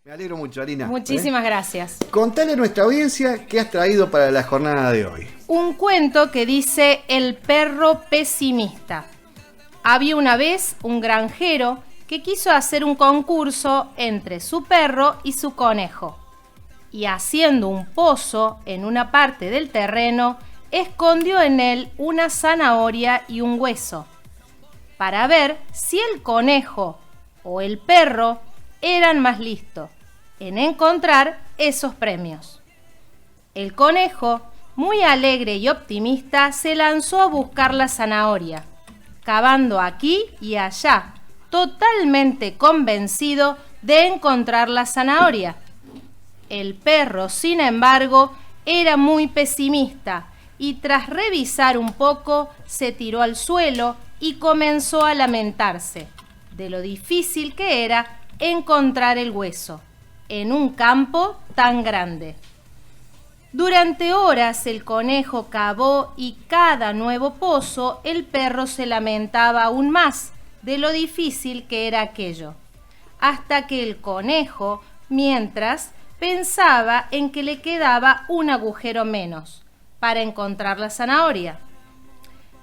Me alegro mucho, Alina. Muchísimas gracias. Contale a nuestra audiencia qué has traído para la jornada de hoy. Un cuento que dice El perro pesimista. Había una vez un granjero que quiso hacer un concurso entre su perro y su conejo. Y haciendo un pozo en una parte del terreno, escondió en él una zanahoria y un hueso, para ver si el conejo o el perro eran más listos en encontrar esos premios. El conejo, muy alegre y optimista, se lanzó a buscar la zanahoria, cavando aquí y allá, totalmente convencido de encontrar la zanahoria. El perro, sin embargo, era muy pesimista y tras revisar un poco, se tiró al suelo y comenzó a lamentarse de lo difícil que era encontrar el hueso en un campo tan grande. Durante horas el conejo cavó y cada nuevo pozo el perro se lamentaba aún más de lo difícil que era aquello, hasta que el conejo, mientras, pensaba en que le quedaba un agujero menos para encontrar la zanahoria.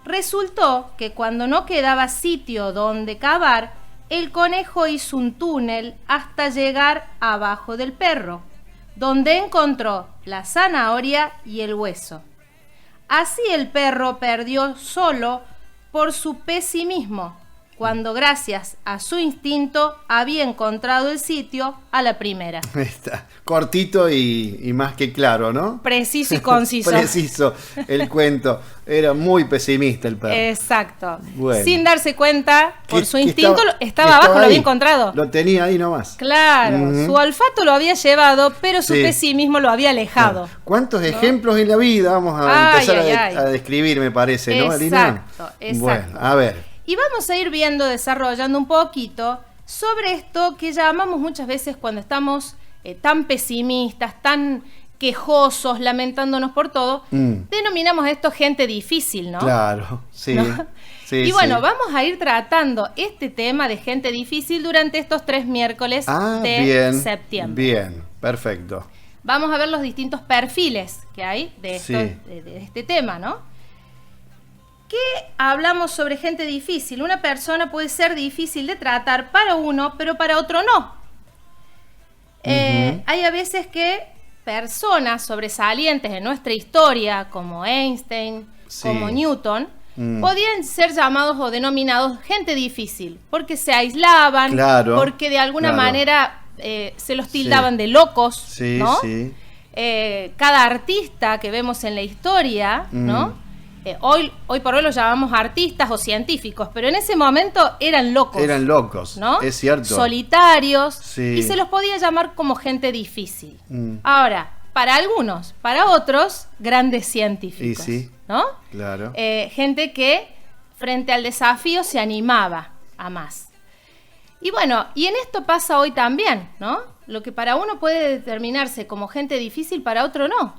Resultó que cuando no quedaba sitio donde cavar, el conejo hizo un túnel hasta llegar abajo del perro, donde encontró la zanahoria y el hueso. Así el perro perdió solo por su pesimismo, cuando gracias a su instinto había encontrado el sitio a la primera. Está cortito y más que claro, ¿no? Preciso y conciso. Preciso el cuento. Era muy pesimista el perro. Exacto. Bueno. Sin darse cuenta, por su instinto, estaba estaba abajo, lo ahí. había encontrado. Lo tenía ahí nomás. Claro, su olfato lo había llevado, pero su pesimismo lo había alejado. Bueno, ¿cuántos ejemplos en la vida vamos a empezar a describir, me parece, ¿no, Alina? Exacto. Bueno, a ver. Y vamos a ir viendo, desarrollando un poquito sobre esto que llamamos muchas veces cuando estamos tan pesimistas, tan quejosos, lamentándonos por todo, denominamos esto gente difícil, ¿no? Claro, sí. ¿No? Sí, y bueno, sí. vamos a ir tratando este tema de gente difícil durante estos 3 miércoles de septiembre. Bien, perfecto. Vamos a ver los distintos perfiles que hay de este tema, ¿no? ¿Qué hablamos sobre gente difícil? Una persona puede ser difícil de tratar para uno, pero para otro no. Hay a veces que personas sobresalientes en nuestra historia, como Einstein, como Newton, podían ser llamados o denominados gente difícil, porque se aislaban, porque de alguna manera se los tildaban de locos, ¿no? Cada artista que vemos en la historia, ¿no? Hoy por hoy los llamamos artistas o científicos, pero en ese momento eran locos. Eran locos, ¿no? Es cierto. Solitarios, y se los podía llamar como gente difícil. Ahora, para algunos, para otros, grandes científicos, ¿no? Claro. Gente que frente al desafío se animaba a más. Y bueno, y en esto pasa hoy también, ¿no? Lo que para uno puede determinarse como gente difícil, para otro no.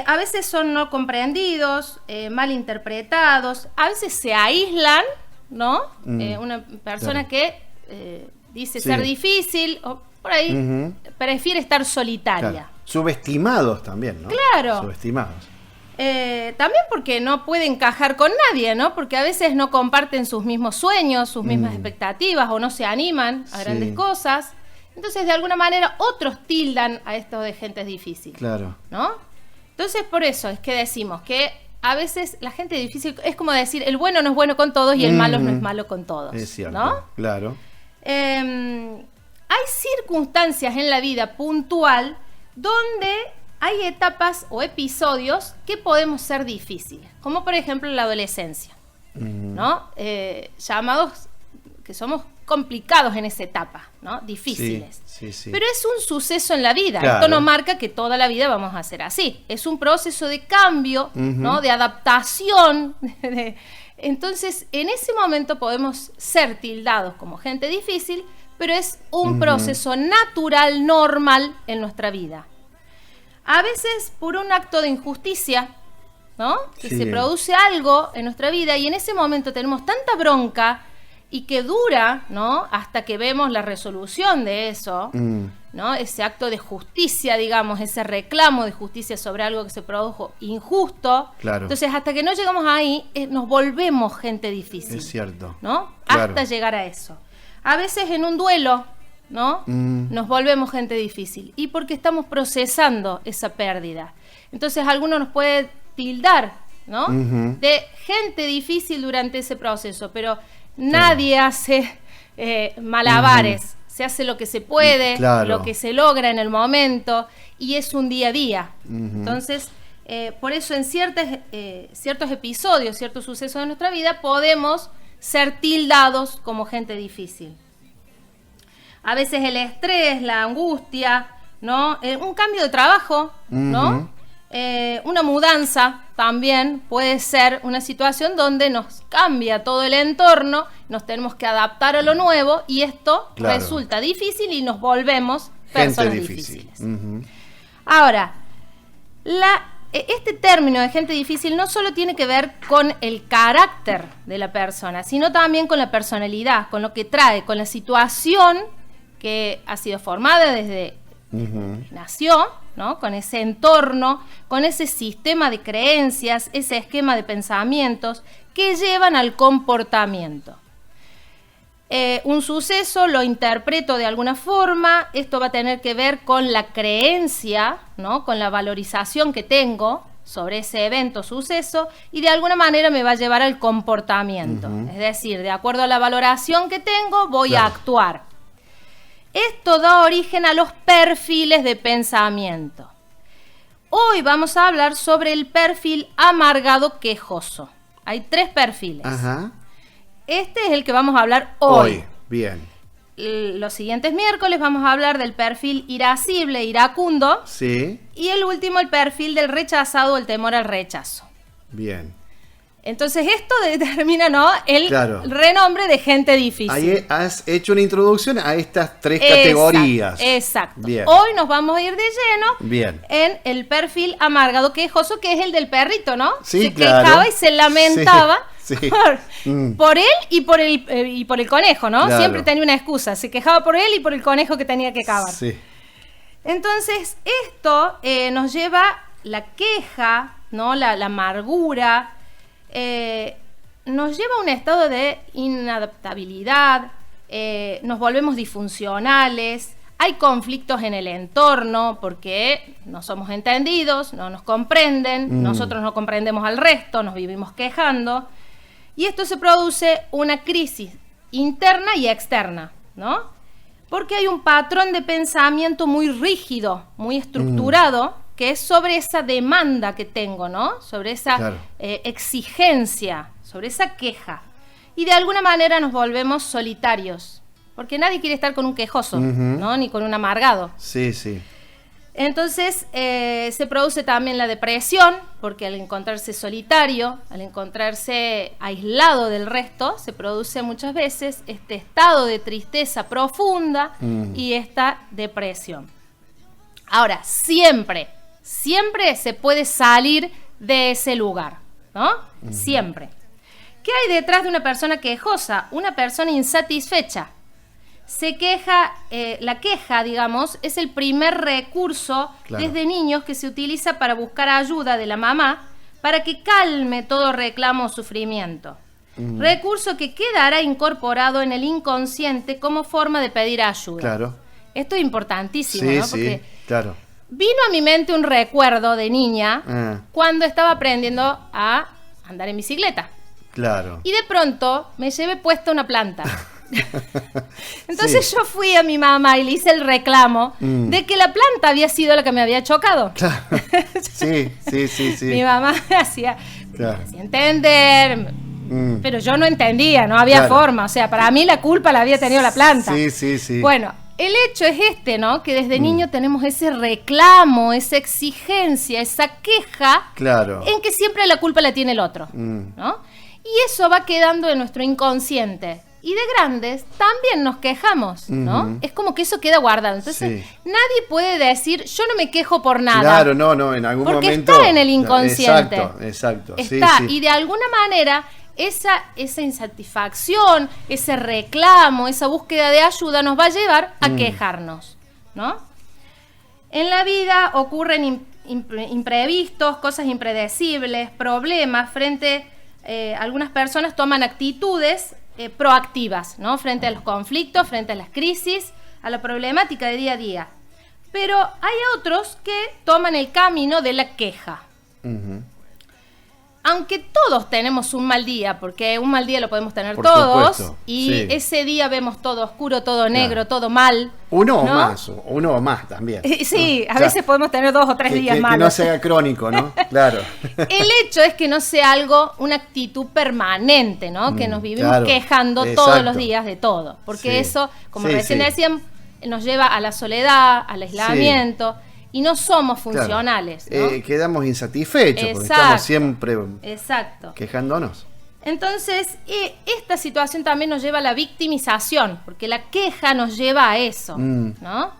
A veces son no comprendidos, mal interpretados, a veces se aíslan, ¿no? Una persona que dice ser difícil, o por ahí prefiere estar solitaria. Claro. Subestimados también, ¿no? Claro. Subestimados. También porque no puede encajar con nadie, ¿no? Porque a veces no comparten sus mismos sueños, sus mismas expectativas, o no se animan a grandes cosas. Entonces, de alguna manera, otros tildan a esto de gente difícil. Claro. ¿No? Entonces, por eso es que decimos que a veces la gente difícil es como decir, el bueno no es bueno con todos y el malo no es malo con todos. Es cierto, ¿no? Claro. Hay circunstancias en la vida puntual donde hay etapas o episodios que podemos ser difíciles, como por ejemplo la adolescencia, ¿no? Llamados que somos complicados en esa etapa, ¿no? Difíciles. Pero es un suceso en la vida. Claro. Esto no marca que toda la vida vamos a ser así. Es un proceso de cambio, ¿no? De adaptación. Entonces, en ese momento podemos ser tildados como gente difícil, pero es un proceso natural, normal en nuestra vida. A veces por un acto de injusticia, ¿no? Que se produce algo en nuestra vida y en ese momento tenemos tanta bronca y que dura, ¿no?, hasta que vemos la resolución de eso, ¿no?, ese acto de justicia, digamos, ese reclamo de justicia sobre algo que se produjo injusto. Claro. Entonces, hasta que no llegamos ahí, nos volvemos gente difícil. Es cierto. ¿No? Claro. Hasta llegar a eso. A veces en un duelo, ¿no?, nos volvemos gente difícil. Y porque estamos procesando esa pérdida. Entonces, alguno nos puede tildar, ¿no?, de gente difícil durante ese proceso, pero nadie hace malabares. Se hace lo que se puede, lo que se logra en el momento, y es un día a día. Entonces, por eso en ciertos episodios, ciertos sucesos de nuestra vida, podemos ser tildados como gente difícil. A veces el estrés, la angustia, ¿no?, un cambio de trabajo, ¿no?, una mudanza también puede ser una situación donde nos cambia todo el entorno, nos tenemos que adaptar a lo nuevo y esto resulta difícil y nos volvemos personas difíciles. Ahora, este término de gente difícil no solo tiene que ver con el carácter de la persona, sino también con la personalidad, con lo que trae, con la situación que ha sido formada desde que nació, ¿no?, con ese entorno, con ese sistema de creencias, ese esquema de pensamientos que llevan al comportamiento. Un suceso lo interpreto de alguna forma, esto va a tener que ver con la creencia, ¿no?, con la valorización que tengo sobre ese evento, suceso, y de alguna manera me va a llevar al comportamiento. Es decir, de acuerdo a la valoración que tengo, voy a actuar. Esto da origen a los perfiles de pensamiento. Hoy vamos a hablar sobre el perfil amargado quejoso. Hay 3 perfiles. Este es el que vamos a hablar hoy. Bien. Los siguientes miércoles vamos a hablar del perfil irascible, iracundo. Sí. Y el último, el perfil del rechazado, el temor al rechazo. Bien. Entonces esto determina, ¿no?, el renombre de gente difícil. Ahí has hecho una introducción a estas 3 categorías. Exacto. Bien. Hoy nos vamos a ir de lleno Bien. en el perfil amargado quejoso, que es el del perrito, ¿no? Sí, se quejaba y se lamentaba por él y por el conejo, ¿no? Claro. Siempre tenía una excusa. Se quejaba por él y por el conejo que tenía que cavar. Sí. Entonces, esto nos lleva la queja, ¿no?, la amargura, nos lleva a un estado de inadaptabilidad, nos volvemos disfuncionales, hay conflictos en el entorno porque no somos entendidos, no nos comprenden, nosotros no comprendemos al resto, nos vivimos quejando, y esto se produce una crisis interna y externa, ¿no? Porque hay un patrón de pensamiento muy rígido, muy estructurado, que es sobre esa demanda que tengo, ¿no? Sobre esa exigencia, sobre esa queja. Y de alguna manera nos volvemos solitarios, porque nadie quiere estar con un quejoso, ¿no?, ni con un amargado. Sí, sí. Entonces se produce también la depresión, porque al encontrarse solitario, al encontrarse aislado del resto, se produce muchas veces este estado de tristeza profunda y esta depresión. Ahora, siempre se puede salir de ese lugar, ¿no? Siempre. ¿Qué hay detrás de una persona quejosa? Una persona insatisfecha. Se queja, la queja, digamos, es el primer recurso desde niños que se utiliza para buscar ayuda de la mamá para que calme todo reclamo o sufrimiento. Recurso que quedará incorporado en el inconsciente como forma de pedir ayuda. Claro. Esto es importantísimo, ¿no? Porque claro. Vino a mi mente un recuerdo de niña cuando estaba aprendiendo a andar en bicicleta. Claro. Y de pronto me llevé puesta una planta. Entonces yo fui a mi mamá y le hice el reclamo de que la planta había sido la que me había chocado. Claro. Sí. Mi mamá me hacía entender, pero yo no entendía, no había forma. O sea, para mí la culpa la había tenido la planta. Sí. Bueno, el hecho es este, ¿no? Que desde niño tenemos ese reclamo, esa exigencia, esa queja, en que siempre la culpa la tiene el otro, ¿no? Y eso va quedando en nuestro inconsciente. Y de grandes también nos quejamos, ¿no? Es como que eso queda guardado. Entonces, nadie puede decir, yo no me quejo por nada. Claro, no, en algún momento. Porque está en el inconsciente. Exacto. Está, y de alguna manera, esa insatisfacción, ese reclamo, esa búsqueda de ayuda nos va a llevar a quejarnos, ¿no? En la vida ocurren imprevistos, cosas impredecibles, problemas. Algunas personas toman actitudes proactivas, ¿no? Frente a los conflictos, frente a las crisis, a la problemática de día a día. Pero hay otros que toman el camino de la queja. Uh-huh. Aunque todos tenemos un mal día, porque un mal día lo podemos tener todos, supuesto, y ese día vemos todo oscuro, todo negro, todo mal. Uno o más también. Sí, a veces podemos tener 2 o 3 días malos. Que no sea crónico, ¿no? Claro. El hecho es que no sea una actitud permanente, ¿no? Que nos vivimos quejando todos los días de todo. Porque eso, como recién decían, nos lleva a la soledad, al aislamiento. Y no somos funcionales, ¿no? Quedamos insatisfechos porque estamos siempre quejándonos. Entonces, esta situación también nos lleva a la victimización, porque la queja nos lleva a eso, ¿no?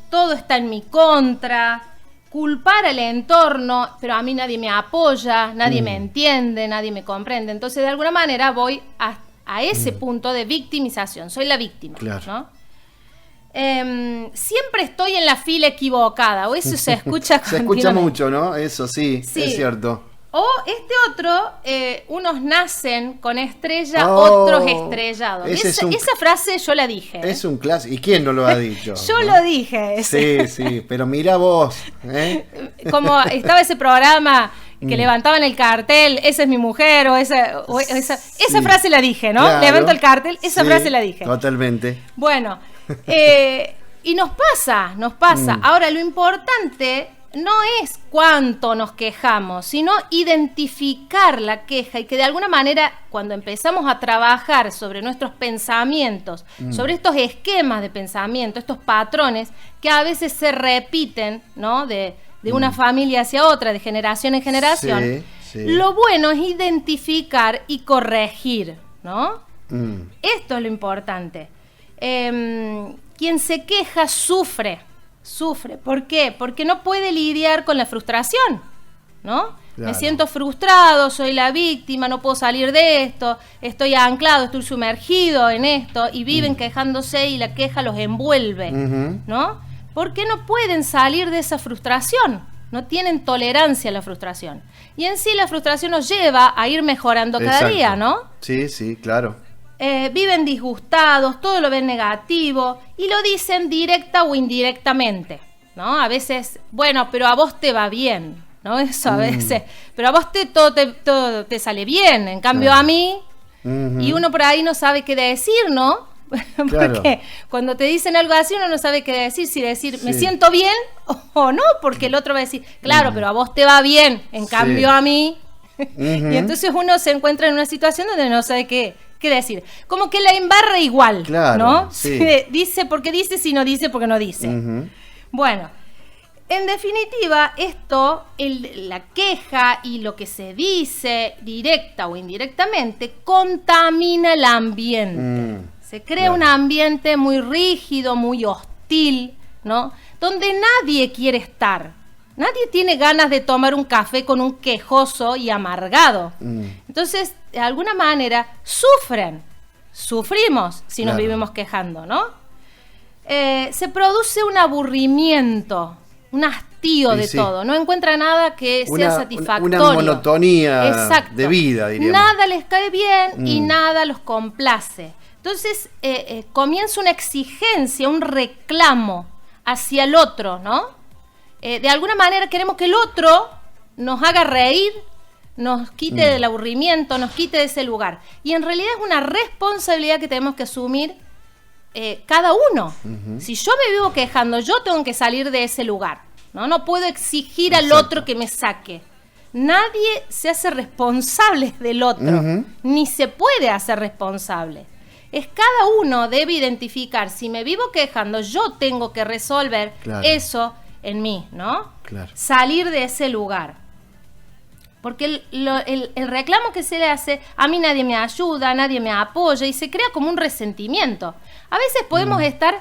Todo está en mi contra, culpar al entorno, pero a mí nadie me apoya, nadie me entiende, nadie me comprende. Entonces, de alguna manera voy a ese punto de victimización, soy la víctima, ¿no? Siempre estoy en la fila equivocada, o eso se escucha se escucha mucho, ¿no? Eso sí, es cierto. O unos nacen con estrella, otros estrellados. Esa frase yo la dije. Es un clásico. ¿Y quién no lo ha dicho? Yo lo dije. Sí, pero mira vos. Como estaba ese programa que levantaban el cartel, esa es mi mujer, esa frase la dije, ¿no? Claro, levanto el cartel, esa frase la dije. Totalmente. Bueno, y nos pasa. Ahora, lo importante no es cuánto nos quejamos, sino identificar la queja y que de alguna manera, cuando empezamos a trabajar sobre nuestros pensamientos, sobre estos esquemas de pensamiento, estos patrones que a veces se repiten, ¿no? De una familia hacia otra, de generación en generación, lo bueno es identificar y corregir, ¿no? Esto es lo importante. Quien se queja sufre. ¿Por qué? Porque no puede lidiar con la frustración, ¿no? Claro. Me siento frustrado, soy la víctima, no puedo salir de esto, estoy anclado, estoy sumergido en esto, y viven quejándose y la queja los envuelve, ¿no? Porque no pueden salir de esa frustración, no tienen tolerancia a la frustración. Y en sí la frustración nos lleva a ir mejorando cada día, ¿no? Sí, claro. Viven disgustados, todo lo ven negativo y lo dicen directa o indirectamente, ¿no? A veces, bueno, pero a vos te va bien, ¿no? Eso a veces, pero a vos todo te sale bien, en cambio a mí, y uno por ahí no sabe qué decir, ¿no? Porque cuando te dicen algo así uno no sabe qué decir, si decir me siento bien o no, porque el otro va a decir, claro, pero a vos te va bien, en cambio a mí, y entonces uno se encuentra en una situación donde no sabe qué decir, como que la embarra igual, ¿no? Sí. Dice porque dice, si no dice porque no dice. Bueno, en definitiva, la queja y lo que se dice, directa o indirectamente, contamina el ambiente. Se crea un ambiente muy rígido, muy hostil, ¿no? Donde nadie quiere estar. Nadie tiene ganas de tomar un café con un quejoso y amargado. Entonces, de alguna manera, sufrimos si nos vivimos quejando, ¿no? Se produce un aburrimiento, un hastío de todo. No encuentra nada que sea satisfactorio. Una monotonía de vida, diríamos. Nada les cae bien y nada los complace. Entonces, comienza una exigencia, un reclamo hacia el otro, ¿no? De alguna manera queremos que el otro nos haga reír, nos quite del aburrimiento, nos quite de ese lugar. Y en realidad es una responsabilidad que tenemos que asumir cada uno. Si yo me vivo quejando, yo tengo que salir de ese lugar, ¿no? No puedo exigir al otro que me saque. Nadie se hace responsable del otro, ni se puede hacer responsable. Cada uno debe identificar, si me vivo quejando, yo tengo que resolver eso en mí, ¿no? Claro. Salir de ese lugar. Porque el reclamo que se le hace, a mí nadie me ayuda, nadie me apoya, y se crea como un resentimiento. A veces podemos estar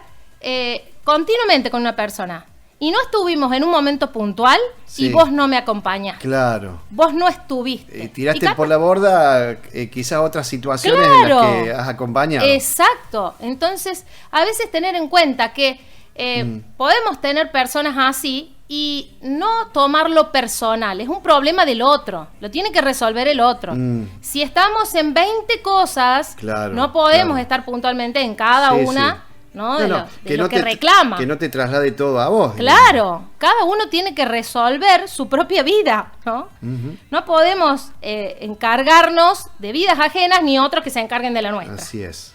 continuamente con una persona y no estuvimos en un momento puntual y vos no me acompañaste. Claro. Vos no estuviste. Tiraste por la borda quizás otras situaciones en las que has acompañado. Exacto. Entonces, a veces tener en cuenta que podemos tener personas así y no tomarlo personal. Es un problema del otro. Lo tiene que resolver el otro. Si estamos en 20 cosas, no podemos estar puntualmente en cada una. ¿No? De lo que reclama. Que no te traslade todo a vos. Claro, cada uno tiene que resolver su propia vida, ¿no? No podemos encargarnos de vidas ajenas ni otros que se encarguen de la nuestra. Así es.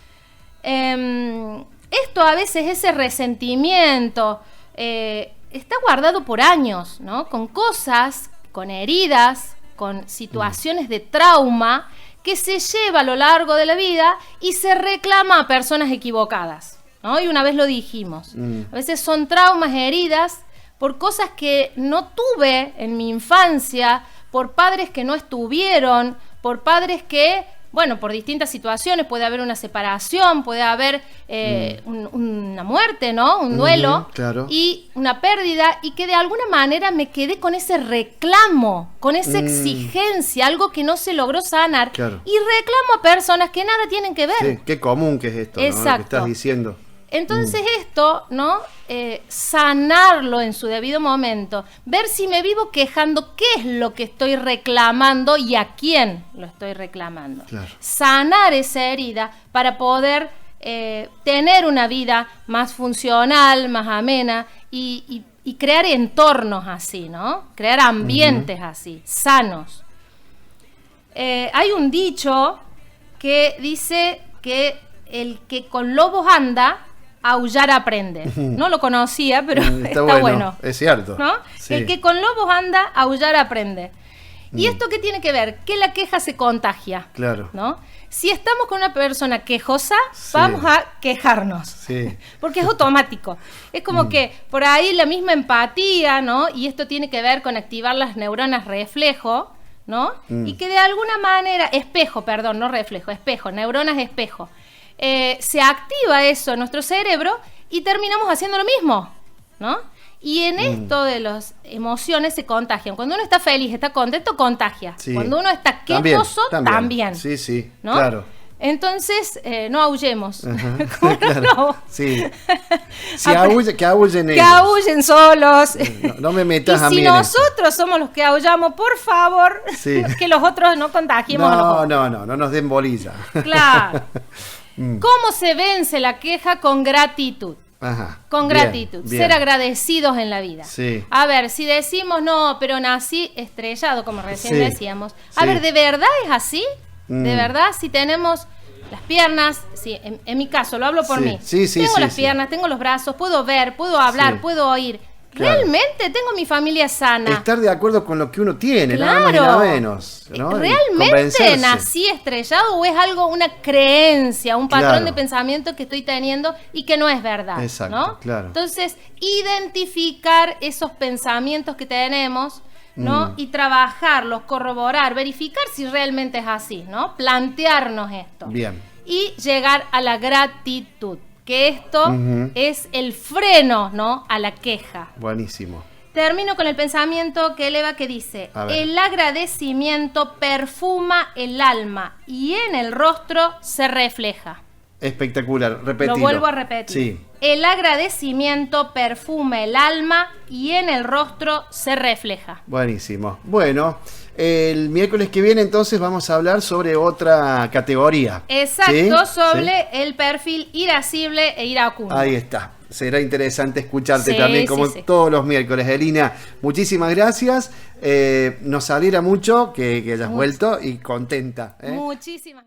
Esto a veces, ese resentimiento, está guardado por años, ¿no? Con cosas, con heridas, con situaciones de trauma que se lleva a lo largo de la vida y se reclama a personas equivocadas. ¿No? Y una vez lo dijimos, a veces son traumas, heridas, por cosas que no tuve en mi infancia, por padres que no estuvieron, por padres que, bueno, por distintas situaciones, puede haber una separación, puede haber una muerte, ¿no? Un duelo, y una pérdida, y que de alguna manera me quedé con ese reclamo, con esa exigencia, algo que no se logró sanar, y reclamo a personas que nada tienen que ver. Sí, qué común que es esto, ¿no? Lo que estás diciendo. Entonces esto, ¿no? Sanarlo en su debido momento, ver si me vivo quejando, qué es lo que estoy reclamando y a quién lo estoy reclamando. Sanar esa herida para poder tener una vida más funcional, más amena y crear entornos así, ¿no? Crear ambientes así, sanos. Hay un dicho que dice que el que con lobos anda, aullar aprende. No lo conocía, pero está bueno. Es cierto. ¿No? Sí. El que con lobos anda, aullar aprende. ¿Y esto qué tiene que ver? Que la queja se contagia. Claro. ¿No? Si estamos con una persona quejosa, vamos a quejarnos. Sí. Porque es automático. Es como que por ahí la misma empatía, ¿no? Y esto tiene que ver con activar las neuronas reflejo, ¿no? Y que de alguna manera, espejo, neuronas espejo. Se activa eso en nuestro cerebro y terminamos haciendo lo mismo, ¿no? Y en esto de las emociones se contagian. Cuando uno está feliz, está contento, contagia. Cuando uno está quejoso, también. Sí, sí, ¿no? Claro. Entonces, no aullemos. Claro. No. Sí. Que aúllen ellos. Que aúllen solos. No me metas a mí. Y si nosotros somos los que aullamos, por favor, que los otros no contagiemos. No nos den bolilla. Claro. ¿Cómo se vence la queja? Con gratitud. Con gratitud. Bien. Ser agradecidos en la vida. Sí. A ver, si decimos, no, pero nací estrellado, como recién decíamos. A ver, ¿de verdad es así? ¿De verdad? Si tenemos las piernas, en mi caso, lo hablo por mí. Tengo las piernas, tengo los brazos, puedo ver, puedo hablar, puedo oír. ¿Realmente tengo mi familia sana? Estar de acuerdo con lo que uno tiene, nada más y nada menos, ¿no? ¿Realmente nací estrellado o es algo, una creencia, un patrón de pensamiento que estoy teniendo y que no es verdad? Exacto, ¿no? claro. Entonces, identificar esos pensamientos que tenemos, ¿no? Y trabajarlos, corroborar, verificar si realmente es así, ¿no? Plantearnos esto. Bien. Y llegar a la gratitud. Que esto es el freno, ¿no? A la queja. Buenísimo. Termino con el pensamiento que eleva, que dice: el agradecimiento perfuma el alma y en el rostro se refleja. Espectacular, repetilo. Lo vuelvo a repetir. Sí. El agradecimiento perfuma el alma y en el rostro se refleja. Buenísimo. Bueno, el miércoles que viene entonces vamos a hablar sobre otra categoría. Exacto, sobre el perfil irascible e iracundo. Ahí está. Será interesante escucharte también como todos los miércoles. Elina, muchísimas gracias. Nos alegra mucho que hayas vuelto y contenta. Muchísimas